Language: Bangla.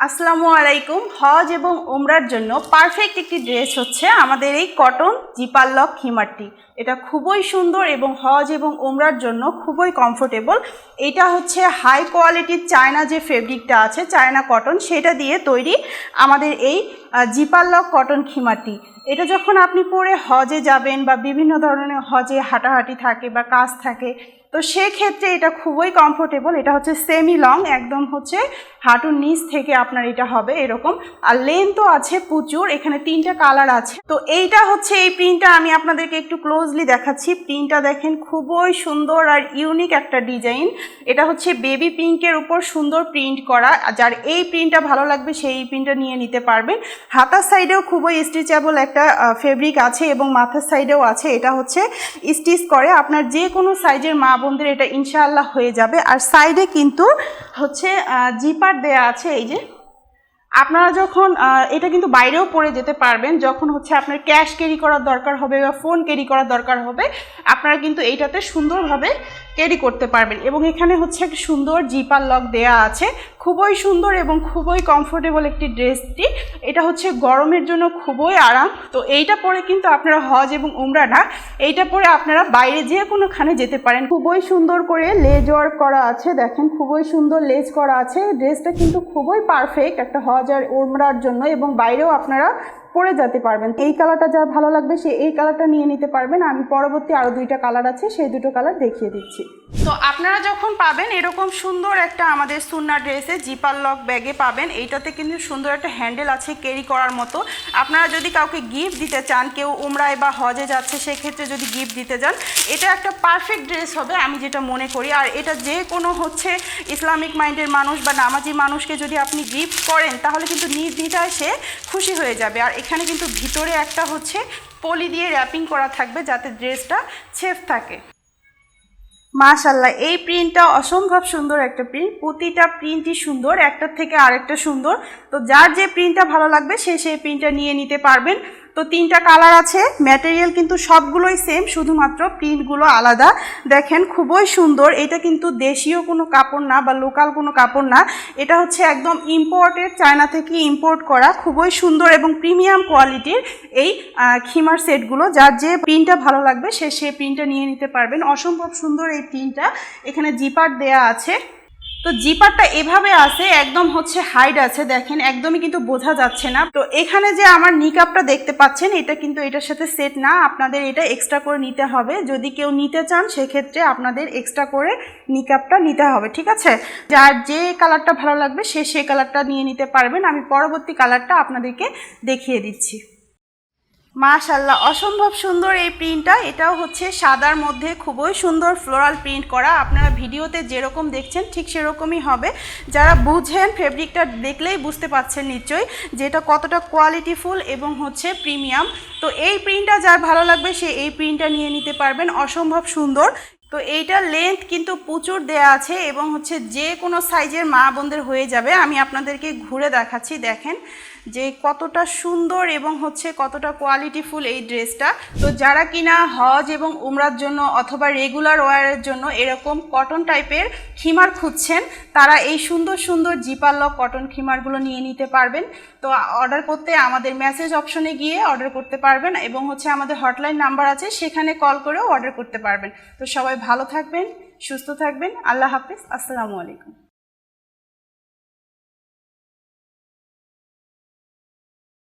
আসসালামু আলাইকুম। হজ এবং ওমরার জন্য পারফেক্ট একটি ড্রেস হচ্ছে আমাদের এই কটন জিপার লক খিমারটি। এটা খুবই সুন্দর এবং হজ এবং ওমরার জন্য খুবই কমফোর্টেবল। এটা হচ্ছে হাই কোয়ালিটির চায়না যে ফেব্রিকটা আছে, চায়না কটন, সেটা দিয়ে তৈরি আমাদের এই জিপার লক কটন খিমারটি। এটা যখন আপনি পরে হজে যাবেন বা বিভিন্ন ধরনের হজে হাঁটাহাঁটি থাকে বা কাজ থাকে, তো সেক্ষেত্রে এটা খুবই কমফোর্টেবল। এটা হচ্ছে সেমি লং, একদম হচ্ছে হাঁটুর নিচ থেকে আপনার এটা হবে এরকম। আর লেন্থও আছে প্রচুর, এখানে 3টা কালার আছে। তো এইটা হচ্ছে এই প্রিন্টটা আমি আপনাদেরকে একটু ক্লোজলি দেখাচ্ছি। প্রিন্টটা দেখেন, খুবই সুন্দর আর ইউনিক একটা ডিজাইন। এটা হচ্ছে বেবি পিঙ্কের উপর সুন্দর প্রিন্ট করা। যার এই প্রিন্টটা ভালো লাগবে সেই এই প্রিন্টটা নিয়ে নিতে পারবেন। হাতার সাইডেও খুবই স্ট্রেচেবল একটা ফেব্রিক আছে এবং মাথার সাইডেও আছে। এটা হচ্ছে স্টিচ করে, আপনার যে কোনো সাইজের মা বোনদের এটা ইনশাআল্লাহ হয়ে যাবে। আর সাইডে কিন্তু হচ্ছে জিপার দেয়া আছে। এই যে আপনারা যখন এটা কিন্তু বাইরেও পরে যেতে পারবেন, যখন হচ্ছে আপনার ক্যাশ ক্যারি করার দরকার হবে বা ফোন ক্যারি করার দরকার হবে, আপনারা কিন্তু এইটাতে সুন্দরভাবে ক্যারি করতে পারবেন। এবং এখানে হচ্ছে একটা সুন্দর জিপার লক দেয়া আছে। খুবই সুন্দর এবং খুবই কমফোর্টেবল একটি ড্রেসটি। এটা হচ্ছে গরমের জন্য খুবই আরাম। তো এইটা পরে কিন্তু আপনারা হজ এবং উমরা না, এইটা পরে আপনারা বাইরে যে কোনোখানে যেতে পারেন। খুবই সুন্দর করে লেজ ওয়ার্ক করা আছে, দেখেন খুবই সুন্দর লেজ করা আছে। ড্রেসটা কিন্তু খুবই পারফেক্ট একটা হজ আর উমরার জন্য, এবং বাইরেও আপনারা পরে যেতে পারবেন। এই কালারটা যার ভালো লাগবে সে এই কালারটা নিয়ে নিতে পারবেন। আমি পরবর্তী আরও 2টা কালার আছে, সেই 2টো কালার দেখিয়ে দিচ্ছি। তো আপনারা যখন পাবেন এরকম সুন্দর একটা আমাদের সুন্নাহ ড্রেসে জিপার লক ব্যাগে পাবেন। এইটাতে কিন্তু সুন্দর একটা হ্যান্ডেল আছে ক্যারি করার মতো। আপনারা যদি কাউকে গিফট দিতে চান, কেউ উমরায় বা হজে যাচ্ছে, সেক্ষেত্রে যদি গিফট দিতে চান, এটা একটা পারফেক্ট ড্রেস হবে আমি যেটা মনে করি। আর এটা যে কোনো হচ্ছে ইসলামিক মাইন্ডের মানুষ বা নামাজি মানুষকে যদি আপনি গিফট করেন, তাহলে কিন্তু নির্দ্বিধায় সে খুশি হয়ে যাবে। আর এখানে কিন্তু ভিতরে একটা হচ্ছে পলি দিয়ে র্যাপিং করা থাকবে যাতে ড্রেসটা সেফ থাকে। মাশাআল্লাহ, এই প্রিন্টটা অসম্ভব সুন্দর একটা প্রিন্ট। প্রতিটা প্রিন্টই সুন্দর, একটার থেকে আরেকটা সুন্দর। তো যার যে প্রিন্টটা ভালো লাগবে সে সেই প্রিন্টটা নিয়ে নিতে পারবেন। তো 3টা কালার আছে। ম্যাটেরিয়াল কিন্তু সবগুলোই সেম, শুধুমাত্র প্রিন্টগুলো আলাদা। দেখেন খুবই সুন্দর। এটা কিন্তু দেশীয় কোনো কাপড় না বা লোকাল কোনো কাপড় না, এটা হচ্ছে একদম ইম্পোর্টেড, চায়না থেকে ইম্পোর্ট করা। খুবই সুন্দর এবং প্রিমিয়াম কোয়ালিটির এই খিমার সেটগুলো। যার যে প্রিন্টটা ভালো লাগবে সে সেই প্রিন্টটা নিয়ে নিতে পারবেন। অসম্ভব সুন্দর এই প্রিন্টটা। এখানে জিপার দেয়া আছে। তো জিপারটা এভাবে আছে, একদম হচ্ছে হাইড আছে, দেখেন একদমই কিন্তু বোঝা যাচ্ছে না। তো এখানে যে আমার নিকাবটা দেখতে পাচ্ছেন, এটা কিন্তু এটার সাথে সেট না, আপনাদের এটা এক্সট্রা করে নিতে হবে। যদি কেউ নিতে চান সেক্ষেত্রে আপনাদের এক্সট্রা করে নিকাবটা নিতে হবে, ঠিক আছে? যার যে কালারটা ভালো লাগবে সে সেই কালারটা নিয়ে নিতে পারবেন। আমি পরবর্তী কালারটা আপনাদেরকে দেখিয়ে দিচ্ছি। মাশাআল্লাহ, অসম্ভব সুন্দর এই প্রিন্টটা। এটাও হচ্ছে সাদার মধ্যে খুবই সুন্দর ফ্লোরাল প্রিন্ট করা। আপনারা ভিডিওতে যেরকম দেখছেন ঠিক সেরকমই হবে। যারা বুঝেন ফেব্রিকটা দেখলেই বুঝতে পারছেন নিশ্চয়ই যে এটা কতটা কোয়ালিটিফুল এবং হচ্ছে প্রিমিয়াম। তো এই প্রিন্টটা যার ভালো লাগবে সে এই প্রিন্টটা নিয়ে নিতে পারবেন। অসম্ভব সুন্দর। তো এইটার লেন্থ কিন্তু প্রচুর দেয়া আছে এবং হচ্ছে যে কোনো সাইজের মা বোনদের হয়ে যাবে। আমি আপনাদেরকে ঘুরে দেখাচ্ছি, দেখেন যে কতটা সুন্দর এবং হচ্ছে কতটা কোয়ালিটিফুল এই ড্রেসটা। তো যারা কিনা হজ এবং উমরার জন্য অথবা রেগুলার ওয়ারের জন্য এরকম কটন টাইপের খিমার খুঁজছেন, তারা এই সুন্দর সুন্দর জিপার লক কটন খিমারগুলো নিয়ে নিতে পারবেন। তো অর্ডার করতে আমাদের মেসেজ অপশনে গিয়ে অর্ডার করতে পারবেন, এবং হচ্ছে আমাদের হটলাইন নাম্বার আছে, সেখানে কল করেও অর্ডার করতে পারবেন। তো সবাই ভালো থাকবেন, সুস্থ থাকবেন। আল্লাহ হাফিজ। আসসালামু আলাইকুম।